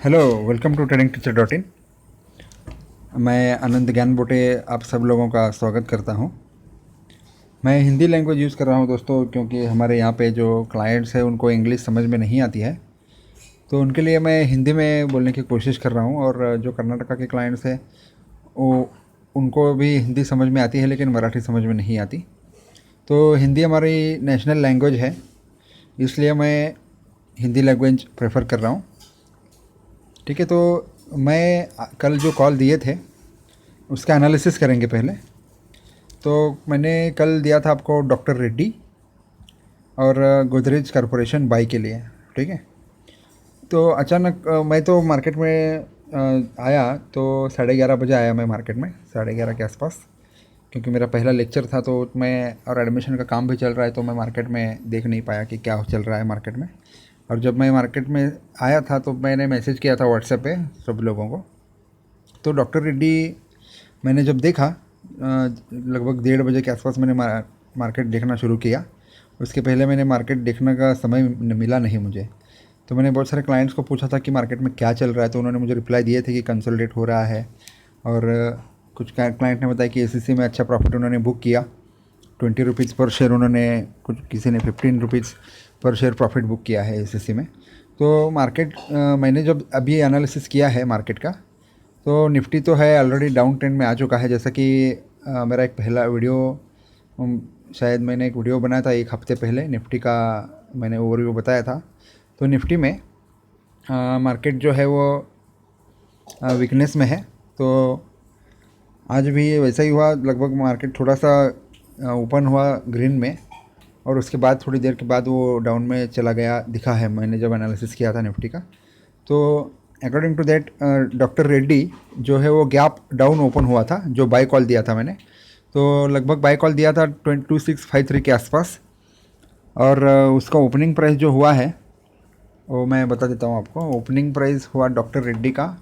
Hello, welcome to trading teacher dot in. मैं आनंद ज्ञान बोटे आप सब लोगों का स्वागत करता हूं। मैं हिंदी लैंग्वेज यूज़ कर रहा हूं दोस्तों, क्योंकि हमारे यहाँ पे जो क्लाइंट्स हैं उनको इंग्लिश समझ में नहीं आती है, तो उनके लिए मैं हिंदी में बोलने की कोशिश कर रहा हूं। और जो कर्नाटका के क्लाइंट्स हैं वो उनको भी हिंदी समझ में आती है, लेकिन मराठी समझ में नहीं आती। तो हिंदी हमारी नेशनल लैंग्वेज है, इसलिए मैं हिंदी लैंग्वेज प्रेफर कर रहा हूँ। ठीक है, तो मैं कल जो कॉल दिए थे उसका एनालिसिस करेंगे पहले। तो मैंने कल दिया था आपको डॉक्टर रेड्डी और गोदरेज कॉरपोरेशन बाई के लिए। ठीक है, तो अचानक मैं तो मार्केट में आया तो 11:30 बजे आया मैं मार्केट में, 11:30 के आसपास, क्योंकि मेरा पहला लेक्चर था। तो मैं और एडमिशन का काम भी चल रहा है, तो मैं मार्केट में देख नहीं पाया कि क्या चल रहा है मार्केट में। और जब मैं मार्केट में आया था तो मैंने मैसेज किया था व्हाट्सएप पे सब लोगों को। तो डॉक्टर रेड्डी मैंने जब देखा लगभग 1:30 बजे के आसपास मैंने मार्केट देखना शुरू किया। उसके पहले मैंने मार्केट देखने का समय मिला नहीं मुझे। तो मैंने बहुत सारे क्लाइंट्स को पूछा था कि मार्केट में क्या चल रहा है, तो उन्होंने मुझे रिप्लाई दिए थे कि कंसोलिडेट हो रहा है। और कुछ क्लाइंट ने बताया कि एसीसी में अच्छा प्रॉफिट उन्होंने बुक किया, 20 रुपीज़ पर शेयर उन्होंने, कुछ किसी ने 15 रुपीज़ पर शेयर प्रॉफिट बुक किया है एसीसी में। तो मार्केट मैंने जब अभी एनालिसिस किया है मार्केट का, तो निफ्टी तो है ऑलरेडी डाउन ट्रेंड में आ चुका है। जैसा कि मेरा एक पहला वीडियो, शायद मैंने एक वीडियो बनाया था 1 हफ्ते पहले, निफ्टी का मैंने ओवरव्यू बताया था। तो निफ्टी में मार्केट जो है वो वीकनेस में है। तो आज भी वैसा ही हुआ, लगभग मार्केट थोड़ा सा ओपन हुआ ग्रीन में, और उसके बाद थोड़ी देर के बाद वो डाउन में चला गया दिखा है मैंने जब एनालिसिस किया था निफ्टी का। तो according to that doctor Reddy जो है वो गैप डाउन ओपन हुआ था, जो बाय कॉल दिया था मैंने। तो लगभग बाय कॉल दिया था 2653 के आसपास, और उसका ओपनिंग प्राइस जो हुआ है वो मैं बता देता हूँ आपको। ओपनिंग प्राइस हुआ डॉक्टर रेड्डी का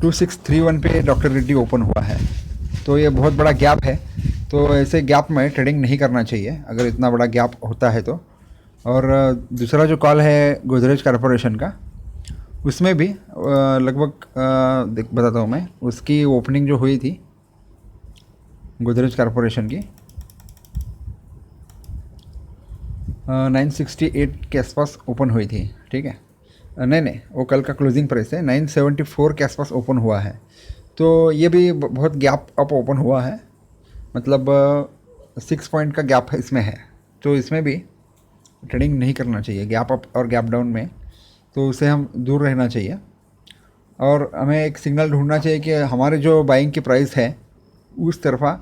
2631 पे डॉक्टर रेड्डी ओपन हुआ है। तो ये बहुत बड़ा गैप है, तो ऐसे गैप में ट्रेडिंग नहीं करना चाहिए अगर इतना बड़ा गैप होता है तो। और दूसरा जो कॉल है गोदरेज कॉरपोरेशन का, उसमें भी लगभग बताता हूँ मैं, उसकी ओपनिंग जो हुई थी गोदरेज कॉरपोरेशन की 968 के आसपास ओपन हुई थी। ठीक है, नहीं, वो कल का क्लोजिंग प्राइस है, 974 के आसपास ओपन हुआ है। तो ये भी बहुत गैप अप ओपन हुआ है, मतलब 6 पॉइंट का गैप इसमें है। तो इसमें भी ट्रेडिंग नहीं करना चाहिए गैप अप और गैप डाउन में, तो उससे हम दूर रहना चाहिए। और हमें एक सिग्नल ढूंढना चाहिए कि हमारे जो बाइंग की प्राइस है उस तरफा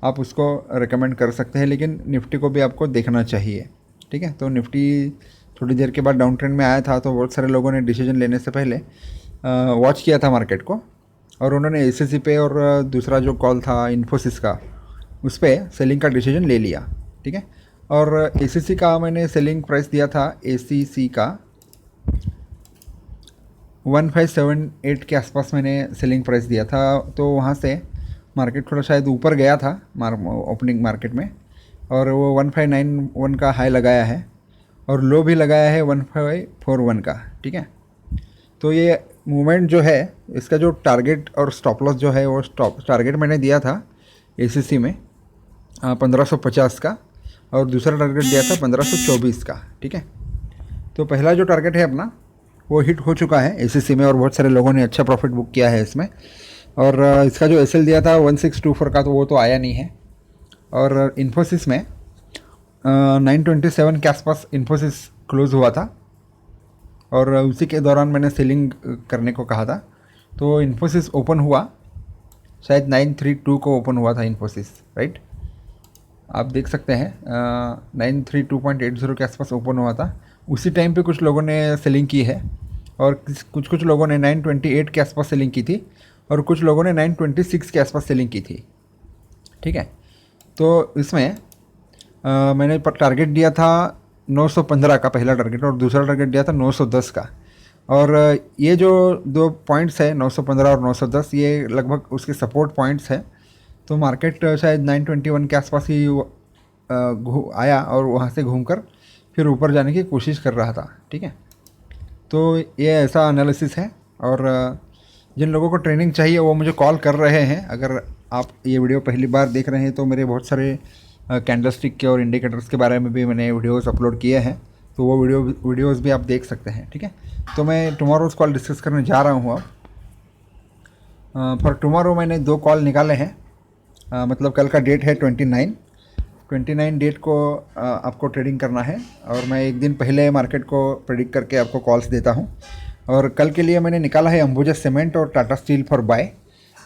आप उसको रिकमेंड कर सकते हैं, लेकिन निफ्टी को भी आपको देखना चाहिए। ठीक है, तो निफ्टी थोड़ी देर के बाद डाउन ट्रेंड में आया था, तो बहुत सारे लोगों ने डिसीजन लेने से पहले वॉच किया था मार्केट को, और उन्होंने एसीसी पे और दूसरा जो कॉल था इन्फोसिस का, उस पर सेलिंग का डिसीजन ले लिया। ठीक है, और एसीसी का मैंने सेलिंग प्राइस दिया था, एसीसी का 1578 के आसपास मैंने सेलिंग प्राइस दिया था। तो वहाँ से मार्केट थोड़ा शायद ऊपर गया था ओपनिंग मार्केट में, और वो 1591 का हाई लगाया है, और लो भी लगाया है 1541 का। ठीक है, तो ये मूवमेंट जो है, इसका जो टारगेट और स्टॉप लॉस जो है, वो टारगेट मैंने दिया था एसीसी में 1550 का, और दूसरा टारगेट दिया था 1524 का। ठीक है, तो पहला जो टारगेट है अपना वो हिट हो चुका है एसीसी में, और बहुत सारे लोगों ने अच्छा प्रॉफिट बुक किया है इसमें। और इसका जो एसएल दिया था 1624 का, तो वो तो आया नहीं है। और इन्फोसिस में 927 के आसपास इन्फोसिस क्लोज हुआ था, और उसी के दौरान मैंने सेलिंग करने को कहा था। तो इन्फोसिस ओपन हुआ शायद 932 को ओपन हुआ था इन्फोसिस, राइट, आप देख सकते हैं 932.80 के आसपास ओपन हुआ था। उसी टाइम पे कुछ लोगों ने सेलिंग की है, और कुछ लोगों ने 928 के आसपास सेलिंग की थी, और कुछ लोगों ने 926 के आसपास सेलिंग की थी। ठीक है, तो इसमें मैंने टारगेट दिया था 915 का पहला टारगेट, और दूसरा टारगेट दिया था 910 का। और ये जो 2 पॉइंट्स है 915 और 910, ये लगभग उसके सपोर्ट पॉइंट्स है। तो मार्केट शायद 921 के आसपास ही आया और वहाँ से घूमकर फिर ऊपर जाने की कोशिश कर रहा था। ठीक है, तो ये ऐसा एनालिसिस है। और जिन लोगों को ट्रेनिंग चाहिए वो मुझे कॉल कर रहे हैं। अगर आप ये वीडियो पहली बार देख रहे हैं तो मेरे बहुत सारे कैंडलस्टिक के और इंडिकेटर्स के बारे में भी मैंने वीडियोस अपलोड किए हैं, तो वो वीडियोस भी आप देख सकते हैं। ठीक है, तो मैं टुमारोज़ कॉल डिस्कस करने जा रहा हूँ अब। फॉर टुमारो मैंने 2 कॉल निकाले हैं। मतलब कल का डेट है 29 डेट को आपको ट्रेडिंग करना है, और मैं एक दिन पहले मार्केट को प्रेडिक्ट करके आपको कॉल्स देता हूँ। और कल के लिए मैंने निकाला है अंबुजा सीमेंट और Tata Steel for buy.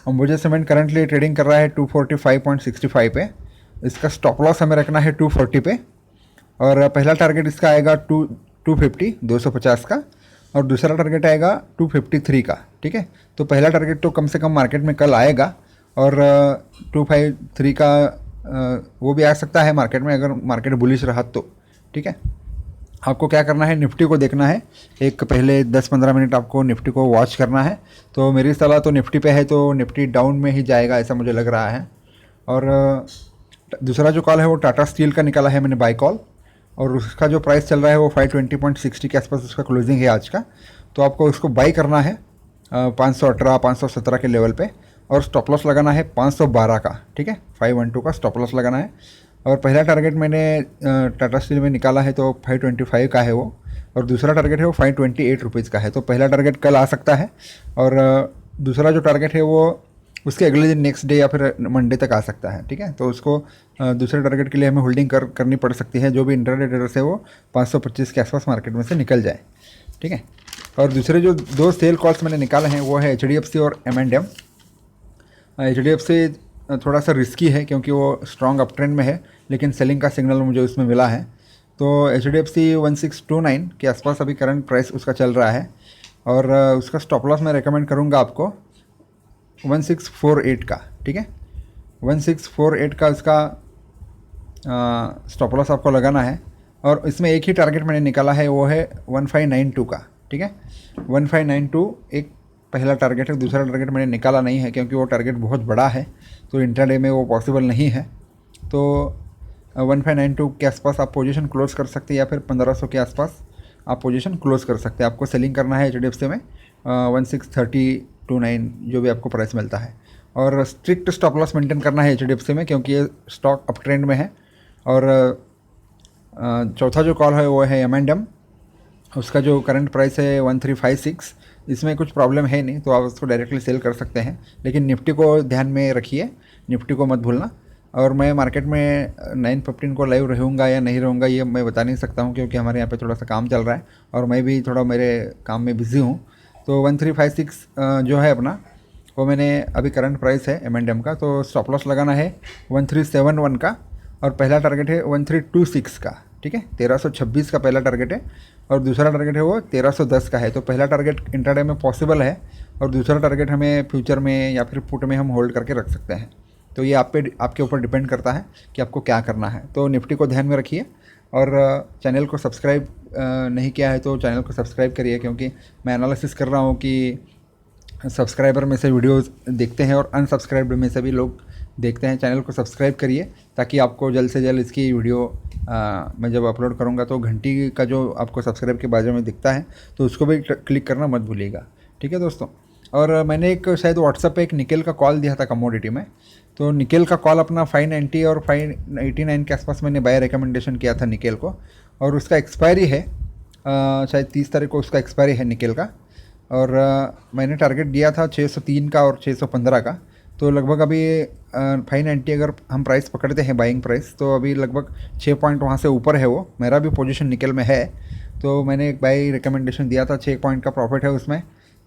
Ambuja Cement currently trading कर रहा है 245.65 पे। इसका स्टॉप लॉस हमें रखना है 240 पे, और पहला टारगेट इसका आएगा 250 का, और दूसरा टारगेट आएगा 253 का। ठीक है, तो पहला टारगेट तो कम से कम मार्केट में कल आएगा, और 253 का वो भी आ सकता है मार्केट में अगर मार्केट बुलिश रहा तो। ठीक है, आपको क्या करना है, निफ्टी को देखना है। एक पहले 10-15 मिनट आपको निफ्टी को वॉच करना है। तो मेरी सलाह तो निफ्टी पे है, तो निफ्टी डाउन में ही जाएगा ऐसा मुझे लग रहा है। और दूसरा जो कॉल है वो टाटा स्टील का निकाला है मैंने बाय कॉल, और उसका जो प्राइस चल रहा है वो 520.60 के आसपास उसका क्लोजिंग है आज का। तो आपको उसको बाई करना है 518-517 के लेवल पे, और स्टॉप लॉस लगाना है 512 का। ठीक है, 512 का स्टॉप लॉस लगाना है। और पहला टारगेट मैंने टाटा स्टील में निकाला है तो 525 का है वो, और दूसरा टारगेट है वो 528 रुपीज़ का है। तो पहला टारगेट कल आ सकता है, और दूसरा जो टारगेट है वो उसके अगले दिन नेक्स्ट डे या फिर मंडे तक आ सकता है। ठीक है, तो उसको दूसरे टारगेट के लिए हमें होल्डिंग करनी पड़ सकती है। जो भी इंट्राडे ट्रेडर्स है वो 525 के आसपास मार्केट में से निकल जाए। ठीक है, और दूसरे जो 2 सेल कॉल्स मैंने निकाले हैं वो है HDFC और M&M। HDFC थोड़ा सा रिस्की है क्योंकि वो स्ट्रॉन्ग अप ट्रेंड में है, लेकिन सेलिंग का सिग्नल मुझे उसमें मिला है। तो HDFC 1629 के आसपास अभी करंट प्राइस उसका चल रहा है, और उसका स्टॉप लॉस मैं रेकमेंड करूँगा आपको 1648 का। ठीक है, 1648 का उसका स्टॉप लॉस आपको लगाना है। और इसमें एक ही टारगेट मैंने निकाला है, वो है 1592 का। ठीक है, 1592 एक पहला टारगेट है। दूसरा टारगेट मैंने निकाला नहीं है क्योंकि वो टारगेट बहुत बड़ा है, तो इंट्राडे में वो पॉसिबल नहीं है। तो 1592 के आसपास आप पोजीशन क्लोज कर सकते हैं, या फिर 1500 के आसपास आप पोजीशन क्लोज कर सकते हैं। आपको सेलिंग करना है HDFC में 1630-29 जो भी आपको प्राइस मिलता है, और स्ट्रिक्ट स्टॉप लॉस मेंटेन करना है HDFC में क्योंकि ये स्टॉक अप ट्रेंड में है। और चौथा जो कॉल है वो है M&M। उसका जो करंट प्राइस है 1356, इसमें कुछ प्रॉब्लम है नहीं, तो आप उसको डायरेक्टली सेल कर सकते हैं। लेकिन निफ्टी को ध्यान में रखिए, निफ्टी को मत भूलना। और मैं मार्केट में 9:15 को लाइव रहूँगा या नहीं रहूँगा ये मैं बता नहीं सकता हूँ, क्योंकि हमारे यहाँ पे थोड़ा सा काम चल रहा है और मैं भी थोड़ा मेरे काम में बिज़ी हूँ। तो 1356 जो है अपना, वो मैंने अभी करंट प्राइस है M&M का, तो स्टॉप लॉस लगाना है 1371 का, और पहला टारगेट है 1326 का। ठीक है, 1326 का पहला टारगेट है, और दूसरा टारगेट है वो 1310 का है। तो पहला टारगेट इंट्राडे में पॉसिबल है, और दूसरा टारगेट हमें फ्यूचर में या फिर पुट में हम होल्ड करके रख सकते हैं। तो ये आपके ऊपर डिपेंड करता है कि आपको क्या करना है। तो निफ्टी को ध्यान में रखिए, और चैनल को सब्सक्राइब नहीं किया है तो चैनल को सब्सक्राइब करिए, क्योंकि मैं एनालिसिस कर रहा हूँ कि सब्सक्राइबर में से वीडियोस देखते हैं और अनसब्सक्राइब्ड में से भी लोग देखते हैं। चैनल को सब्सक्राइब करिए ताकि आपको जल्द से जल्द इसकी वीडियो मैं जब अपलोड करूँगा तो घंटी का जो आपको सब्सक्राइब के बाजू में दिखता है तो उसको भी क्लिक करना मत भूलिएगा। ठीक है दोस्तों, और मैंने एक शायद व्हाट्सएप पे एक निकेल का कॉल दिया था कमोडिटी में, तो निकेल का कॉल अपना 590 और 589 के आसपास मैंने बाय रिकमेंडेशन किया था निकेल को, और उसका एक्सपायरी है शायद 30 तारीख को उसका एक्सपायरी है निकेल का। और मैंने टारगेट दिया था 603 का और 615 का, तो लगभग अभी 590 अगर हम प्राइस पकड़ते हैं बाइंग प्राइस, तो अभी लगभग 6 पॉइंट वहाँ से ऊपर है वो। मेरा भी पोजीशन निकेल में है, तो मैंने एक बाई रिकमेंडेशन दिया था, 6 पॉइंट का प्रॉफिट है उसमें।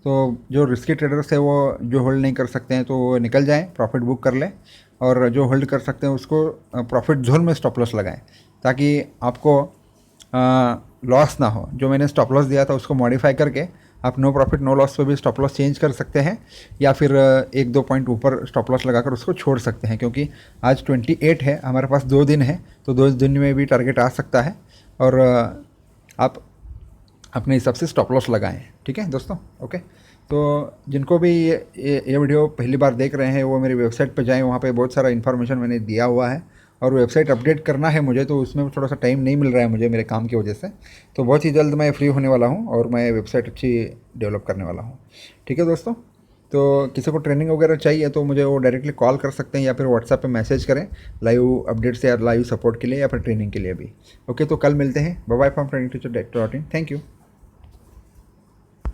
तो जो रिस्की ट्रेडर्स है वो जो होल्ड नहीं कर सकते हैं तो वो निकल जाएं, प्रॉफिट बुक कर लें, और जो होल्ड कर सकते हैं उसको प्रॉफिट जोन में स्टॉप लॉस लगाएं, ताकि आपको लॉस ना हो। जो मैंने स्टॉप लॉस दिया था उसको मॉडिफाई करके आप नो प्रॉफिट नो लॉस पे भी स्टॉप लॉस चेंज कर सकते हैं, या फिर 1-2 पॉइंट ऊपर स्टॉप लॉस लगाकर उसको छोड़ सकते हैं, क्योंकि आज 28 है, हमारे पास 2 दिन है, तो 2 दिन में भी टारगेट आ सकता है, और आप अपने हिसाब से स्टॉप लॉस लगाएं। ठीक है दोस्तों, ओके। तो जिनको भी ये वीडियो पहली बार देख रहे हैं वो मेरी वेबसाइट पर जाएं, वहाँ पे बहुत सारा इन्फॉर्मेशन मैंने दिया हुआ है, और वेबसाइट अपडेट करना है मुझे, तो उसमें थोड़ा सा टाइम नहीं मिल रहा है मुझे मेरे काम की वजह से। तो बहुत ही जल्द मैं फ्री होने वाला हूँ और मैं वेबसाइट अच्छी डेवलप करने वाला हूँ। ठीक है दोस्तों, तो किसी को ट्रेनिंग वगैरह चाहिए तो मुझे वो डायरेक्टली कॉल कर सकते हैं या फिर व्हाट्सएप पे मैसेज करें लाइव अपडेट्स या लाइव सपोर्ट के लिए या फिर ट्रेनिंग के लिए भी। ओके, तो कल मिलते हैं। Bye bye from training teacher dot in. Thank you.